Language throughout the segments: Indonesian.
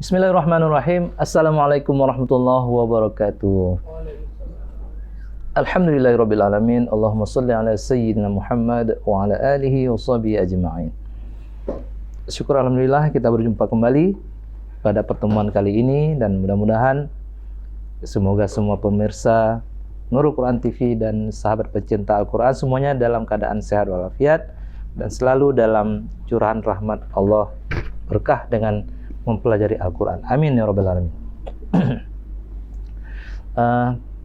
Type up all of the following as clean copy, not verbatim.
Bismillahirrahmanirrahim. Assalamualaikum warahmatullahi wabarakatuh. Alhamdulillahirabbil alamin. Allahumma shalli ala sayyidina Muhammad wa ala alihi wa sahbihi ajma'in. Syukur alhamdulillah kita berjumpa kembali pada pertemuan kali ini, dan mudah-mudahan semoga semua pemirsa Nurul Quran TV dan sahabat pecinta Al-Quran semuanya dalam keadaan sehat walafiat dan selalu dalam curahan rahmat Allah, berkah dengan mempelajari Al-Quran. Amin ya rabbal alamin.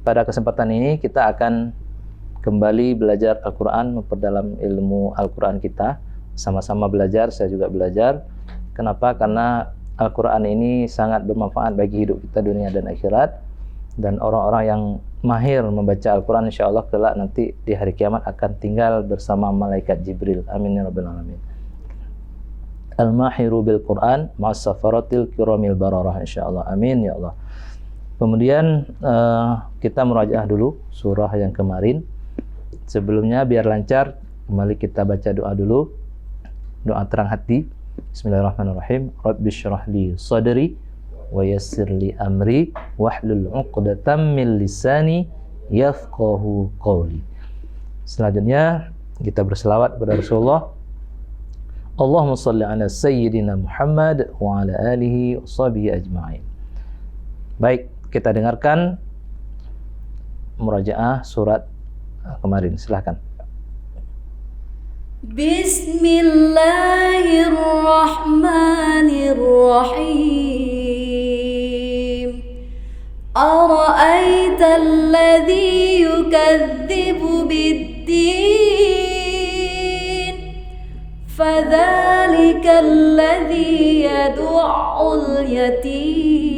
Pada kesempatan ini kita akan kembali belajar Al-Quran, memperdalam ilmu Al-Quran kita. Sama-sama belajar, saya juga belajar. Kenapa? Karena Al-Quran ini sangat bermanfaat bagi hidup kita dunia dan akhirat. Dan orang-orang yang mahir membaca Al-Quran insya Allah kelak nanti di hari kiamat akan tinggal bersama malaikat Jibril. Amin ya rabbal alamin. Al-mahiru bil Quran ma'as safaratil kiramil bararah insyaallah. Amin ya Allah. Kemudian kita murajaah dulu surah yang kemarin. Sebelumnya biar lancar, kembali kita baca doa dulu. Doa terang hati. Bismillahirrahmanirrahim. Rabbishrah li sadri wa yassir li amri wahlul 'uqdatam min lisani yafqahu qawli. Selanjutnya kita berselawat kepada Rasulullah. Allahumma salli ala sayyidina Muhammad wa ala alihi wa sahbihi ajma'in. Baik, kita dengarkan murajaah surat kemarin. Silakan. Bismillahirrahmanirrahim. Ara'aita alladhi yukadzibu bid-din فذلك الذي يدع اليتيم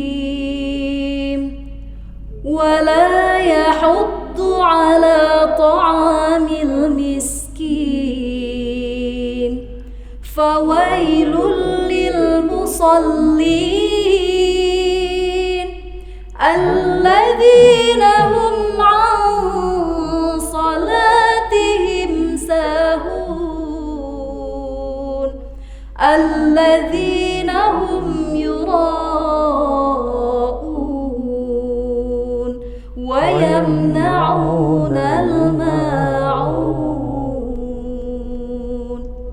ولا يحض على طعام المسكين فويل للمصلين الذين هم عن صلاتهم ساهون الذين هم يراءون ويمنعون الماعون.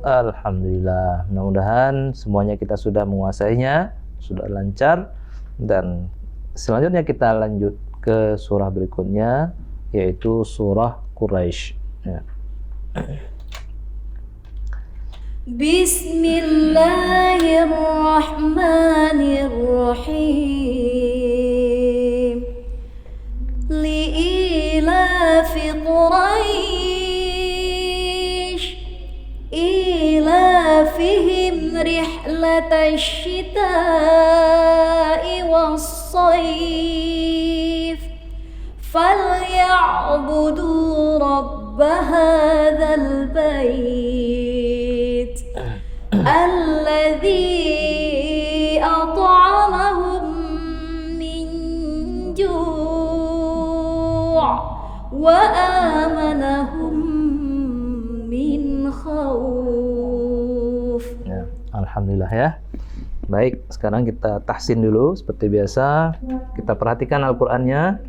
Alhamdulillah, mudah-mudahan semuanya kita sudah menguasainya, sudah lancar. Dan selanjutnya kita lanjut ke surah berikutnya, yaitu surah Quraisy ya. Bismillahirrahmanirrahim. Li'ilafi Quraisy ilafihim rihlatash shita'i was-sayf falyabudu rabb hadzal bait alladzi at'amahum min ju' wa amanahum min khauf. Ya, alhamdulillah ya. Baik, sekarang kita tahsin dulu seperti biasa. Kita perhatikan Al-Qur'annya.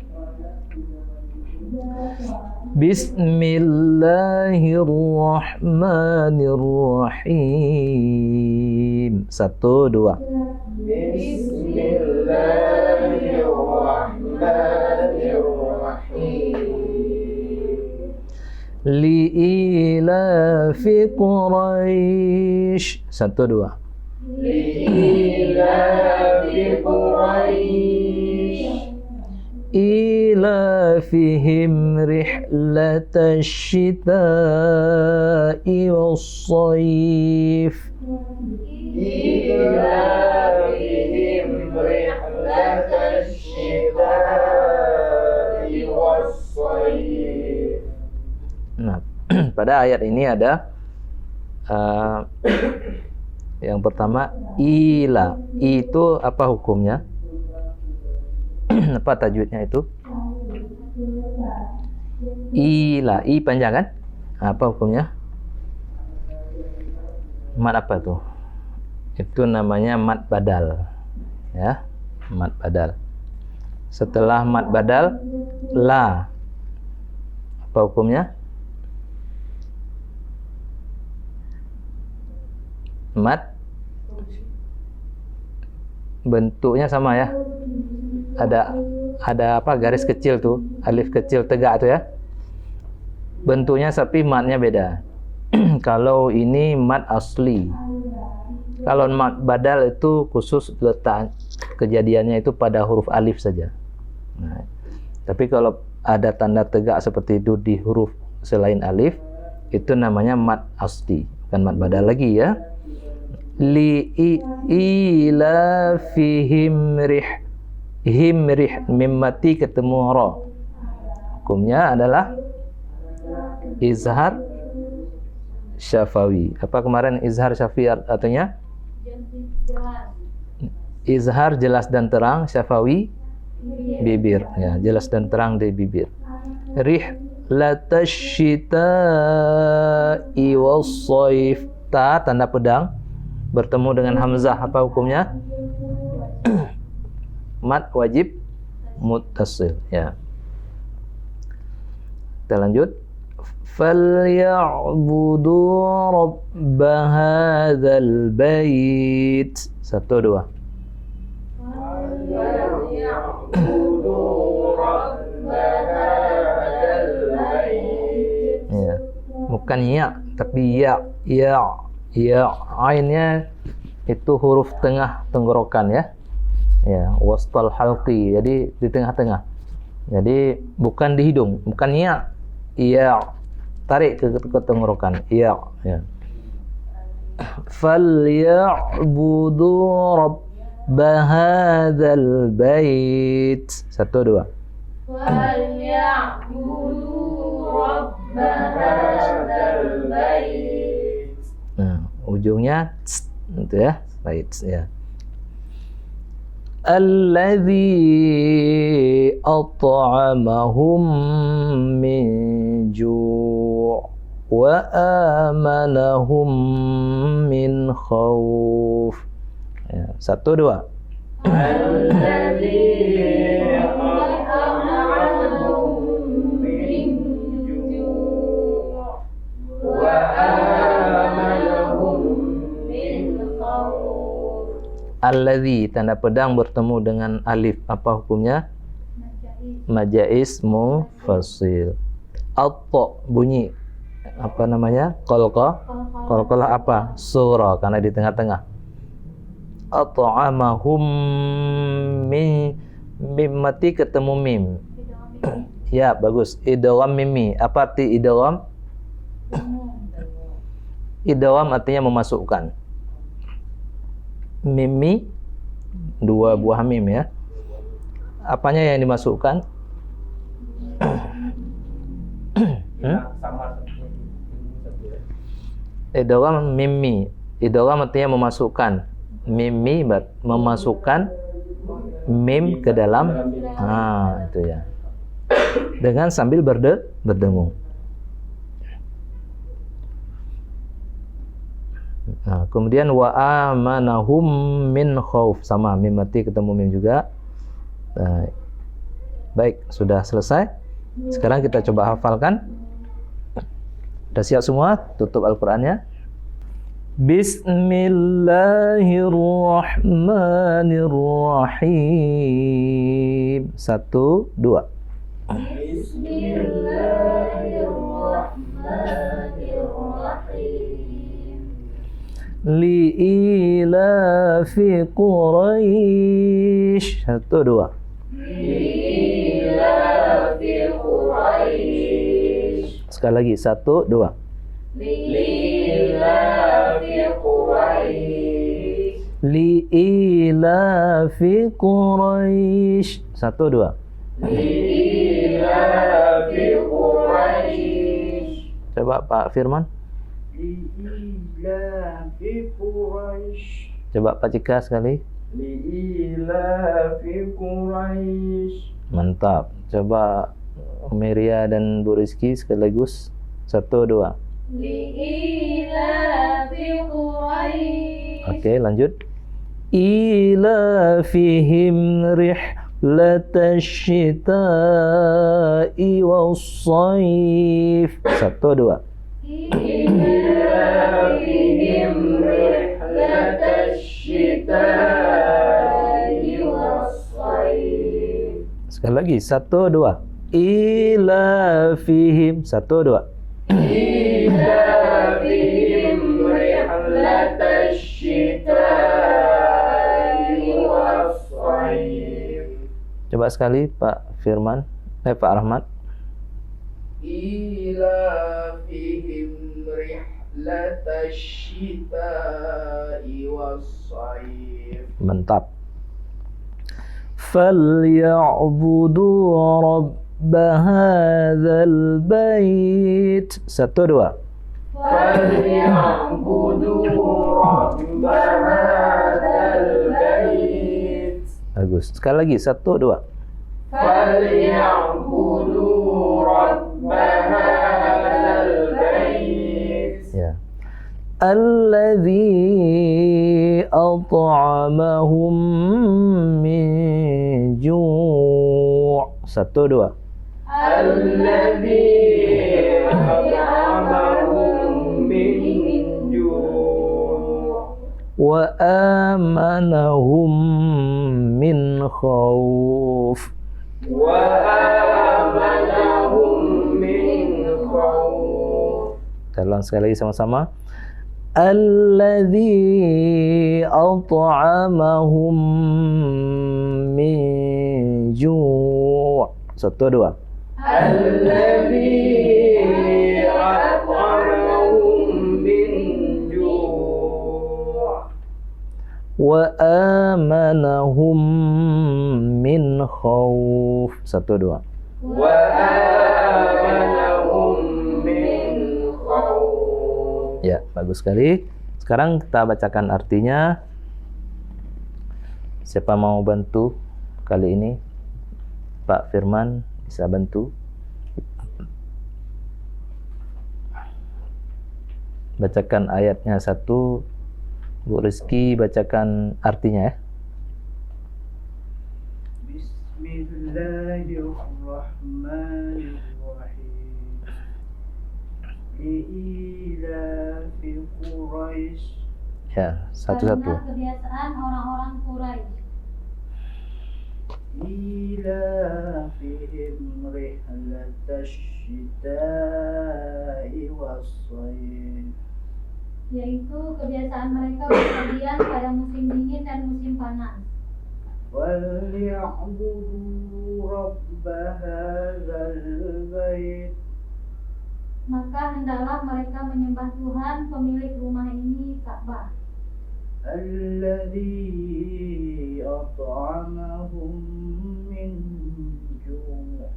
Bismillahirrahmanirrahim. 1, 2. Bismillahirrahmanirrahim. Li'ilafi Quraisy. 1, 2. Li'ilafi Quraisy إيلافهم رحلة الشتاء والصيف إيلافهم رحلة الشتاء والصيف. Nah, pada ayat ini ada yang pertama ila. Itu apa hukumnya? Apa tajwidnya itu? Ila, i panjang kan? Apa hukumnya? Mat apa tuh? Itu namanya mat badal. Ya, mad badal. Setelah mad badal, la. Apa hukumnya? Mad bentuknya sama ya. Ada apa garis kecil tuh, alif kecil tegak tuh ya. Bentuknya tapi madnya beda. Kalau ini mad asli. Kalau mad badal itu khusus letak kejadiannya itu pada huruf alif saja. Nah, tapi kalau ada tanda tegak seperti itu di huruf selain alif, itu namanya mad asli, bukan mad badal lagi ya. Li ila fihim himrih mim mati ketemu ra. Hukumnya adalah izhar syafawi. Apa kemarin izhar syafawi artinya? Izhar jelas dan terang, syafawi bibir. Ya, jelas dan terang di bibir. Rihlatash syita'i was-shaif. Ta tanda pedang bertemu dengan hamzah, apa hukumnya? Mad wajib muttasil ya. Kita lanjut. Falya'budu rabb hadzal bait. 1 2. Ya. Bukan ya, tapi ya. Ainnya itu huruf tengah tenggorokan ya. Ya, wastal halqi. Jadi di tengah-tengah. Jadi bukan di hidung, bukan ya. Iya. Tarik ke tenggorokan. Iya, ya. Falya'budu rabb hadzal bait. 1 2. Falya'budu rabb hadzal bait. Nah, ujungnya tss, itu ya, bait ya. Alladzi at'amahum min ju' wa amanahum min khauf. Ya, 1 2. Alladzi at'amahum min ju' wa amanahum min khauf. Alladzi tanda pedang bertemu dengan alif, apa hukumnya? Majais munfasil. Atto bunyi apa namanya? Qalqalah apa? Surah karena di tengah-tengah. At'amahum min mati ketemu mim. Ya, bagus. Idgham mimi. Apa arti idgham? Idgham artinya memasukkan. Mimi 2 buah mim ya. Apanya yang dimasukkan? Idgham mimi. Idgham artinya memasukkan. Mimi memasukkan mim ke dalam. Itu ya. Dengan sambil berdengung. Nah, kemudian wa amanahum min khauf, sama mim mati ketemu mim juga. Nah, baik, sudah selesai. Sekarang kita coba hafalkan. Sudah siap semua? Tutup Al-Qur'annya. Bismillahirrahmanirrahim. 1 2. Bismillahirrahmanirrahim. Li'ilafi Quraisy. 1 2. Li'ilafi Quraisy. Sekali lagi 1 2. Li'ilafi Quraisy. Li'ilafi Quraisy. 1 2. Li'ilafi Quraisy. Coba Pak Firman. Li'ilafi Quraisy. Coba Pak Cika sekali. Li'ilafi Quraisy. Mantap. Coba Meria dan Bu Rizky sekaligus. 1 2. Li'ilafi Quraisy. Oke, lanjut. إيلافهم رحلة الشتاء والصيف. 1, 2. إيلافهم رحلة الشتاء والصيف. Sekali lagi, 1, 2. Ilafihim. 1, 2. إيلافهم رحلة الشتاء والصيف. Coba sekali Pak Firman, Pak Rahmat. إيلافهم رحلة الشتاء والصيف. Mantap. فَلْيَعْبُدُوا رَبَّ هَذَا الْبَيْتِ. 1, 2. فَلْيَعْبُدُوا رَبَّ هَذَا الْبَيْتِ. Bagus. Sekali lagi, 1, 2. فَلْيَعْبُدُوا رَبَّ هَذَا الْبَيْتِ. Ya. Alladzi at'amahum min ju'. 1, 2. الذي أطعمهم من جوع Wa amanahum min khawf. وآمنهم من خوف. Kita ulang sekali lagi sama-sama. Alladzi at'amahum min ju'. 1, 2. الذي أطعمهم من جوع Wa amanahum min khawf. 1, 2. وآمنهم من خوف. Ya, bagus sekali. Sekarang kita bacakan artinya. Siapa mau bantu kali ini? Pak Firman bisa bantu. Bacakan ayatnya 1. Bu Rizky bacakan artinya ya. Bismillahirrahmanirrahim. Li'ilafi Quraisy. Ya, satu-satu. Karena kebiasaan orang-orang Quraisy. إيلافهم رحلة الشتاء والصيف. Yaitu kebiasaan mereka berpergian pada musim dingin dan musim panas. وَلْيَعْبُدُوا رَبَّ هَذَا الْبَيْتِ. Maka hendaklah mereka menyembah Tuhan pemilik rumah ini, Ka'bah, الذي أطعمهم من جوع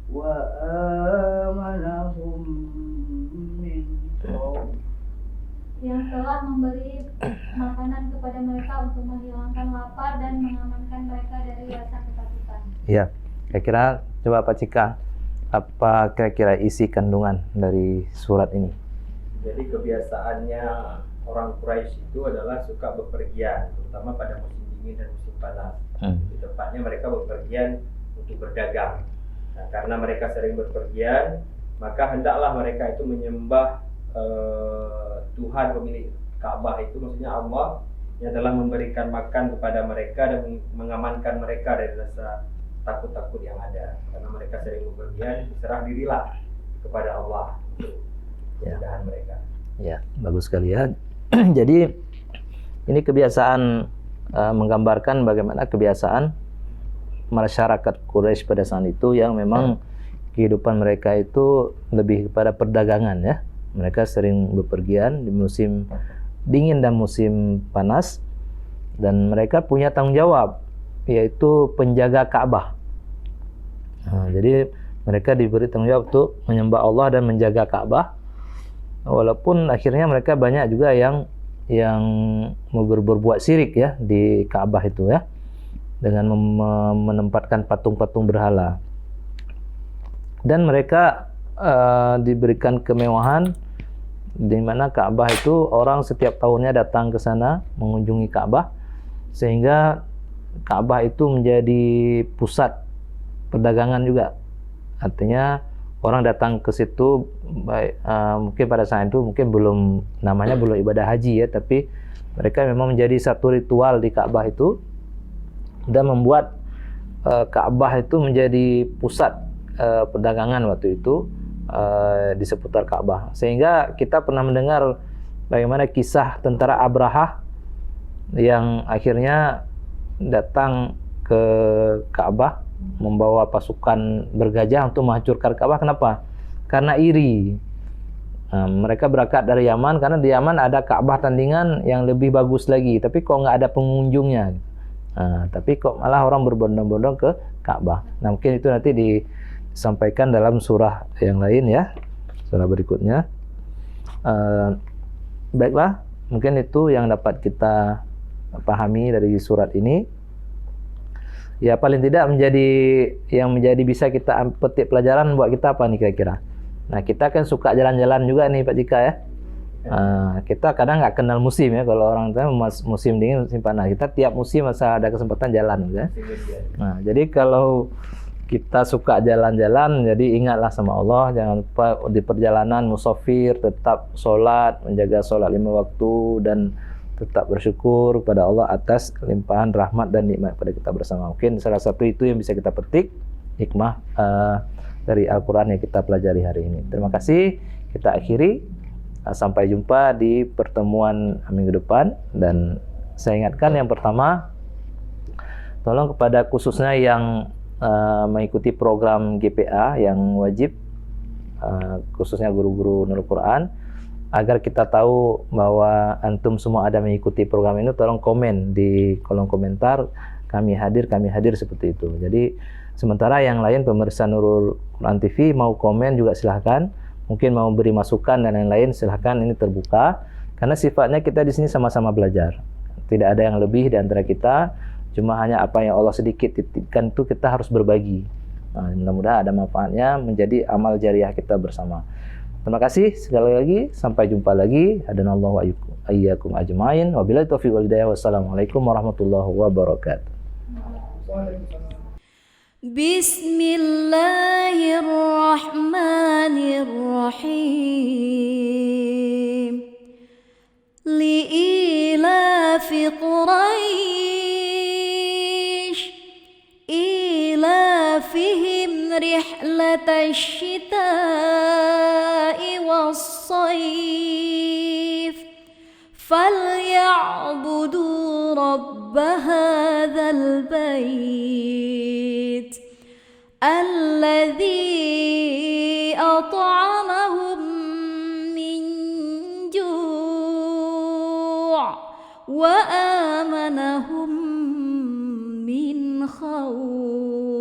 وآمنهم من خوف. yang telah memberi makanan kepada mereka untuk menghilangkan lapar dan mengamankan mereka dari rasa ketakutan. Ya, kira-kira coba Pak Cika, apa kira-kira isi kandungan dari surat ini? Jadi kebiasaannya orang Quraisy itu adalah suka bepergian, terutama pada musim dingin dan musim panas. Di tempatnya mereka bepergian untuk berdagang. Nah, karena mereka sering bepergian, maka hendaklah mereka itu menyembah Tuhan pemilik Ka'bah itu, maksudnya Allah, yang telah memberikan makan kepada mereka dan mengamankan mereka dari rasa takut-takut yang ada. Karena mereka sering bepergian, berserah dirilah kepada Allah untuk kemudahan mereka. Ya, bagus sekali ya. Jadi ini kebiasaan menggambarkan bagaimana kebiasaan masyarakat Quraisy pada saat itu yang memang kehidupan mereka itu lebih kepada perdagangan ya. Mereka sering bepergian di musim dingin dan musim panas, dan mereka punya tanggung jawab yaitu penjaga Ka'bah. Nah, jadi mereka diberi tanggung jawab untuk menyembah Allah dan menjaga Ka'bah. Walaupun akhirnya mereka banyak juga yang berbuat syirik ya di Ka'bah itu ya, dengan menempatkan patung-patung berhala. Dan mereka diberikan kemewahan di mana Ka'bah itu orang setiap tahunnya datang ke sana mengunjungi Ka'bah, sehingga Ka'bah itu menjadi pusat perdagangan juga. Artinya orang datang ke situ mungkin pada saat itu mungkin belum ibadah haji ya, tapi mereka memang menjadi satu ritual di Ka'bah itu dan membuat Ka'bah itu menjadi pusat perdagangan waktu itu di seputar Ka'bah. Sehingga kita pernah mendengar bagaimana kisah tentara Abrahah yang akhirnya datang ke Ka'bah membawa pasukan bergajah untuk menghancurkan Ka'bah. Kenapa? Karena iri. Mereka berangkat dari Yaman karena di Yaman ada Ka'bah tandingan yang lebih bagus lagi, tapi kok nggak ada pengunjungnya. Tapi kok malah orang berbondong-bondong ke Ka'bah. Nah, mungkin itu nanti disampaikan dalam surah yang lain ya, surah berikutnya. Baiklah, mungkin itu yang dapat kita pahami dari surat ini. Ya, paling tidak menjadi bisa kita petik pelajaran buat kita apa nih kira-kira. Nah, kita kan suka jalan-jalan juga nih Pak Jika ya. Kita kadang nggak kenal musim ya, kalau orang tua musim dingin, musim panas. Kita tiap musim masa ada kesempatan jalan ya. Nah, jadi kalau kita suka jalan-jalan, jadi ingatlah sama Allah, jangan lupa di perjalanan musafir tetap sholat, menjaga sholat 5 waktu, dan tetap bersyukur kepada Allah atas limpahan rahmat dan nikmat pada kita bersama. Mungkin salah satu itu yang bisa kita petik hikmah dari Al-Quran yang kita pelajari hari ini. Terima kasih, kita akhiri. Sampai jumpa di pertemuan minggu depan. Dan saya ingatkan yang pertama, tolong kepada khususnya yang mengikuti program GPA yang wajib, khususnya guru-guru Nurul Quran, agar kita tahu bahwa antum semua ada mengikuti program ini, tolong komen di kolom komentar, kami hadir seperti itu. Jadi sementara yang lain pemirsa Nurul Quran TV mau komen juga silahkan, mungkin mau beri masukan dan lain-lain silahkan, ini terbuka karena sifatnya kita di sini sama-sama belajar, tidak ada yang lebih di antara kita, cuma hanya apa yang Allah sedikit titipkan itu kita harus berbagi. Nah, mudah-mudahan ada manfaatnya menjadi amal jariah kita bersama. Terima kasih sekali lagi, sampai jumpa lagi. Hadanallahu wa iyyakum ajmain. Wabillahi taufiq wal hidayah. Wassalamualaikum warahmatullahi wabarakatuh. Bismillahirrahmanirrahim. Li'ilafi Quraisy ilafihim rihlatash shita'i was-sayf فليعبدوا رب هذا البيت الذي أطعمهم من جوع وآمنهم من خوف.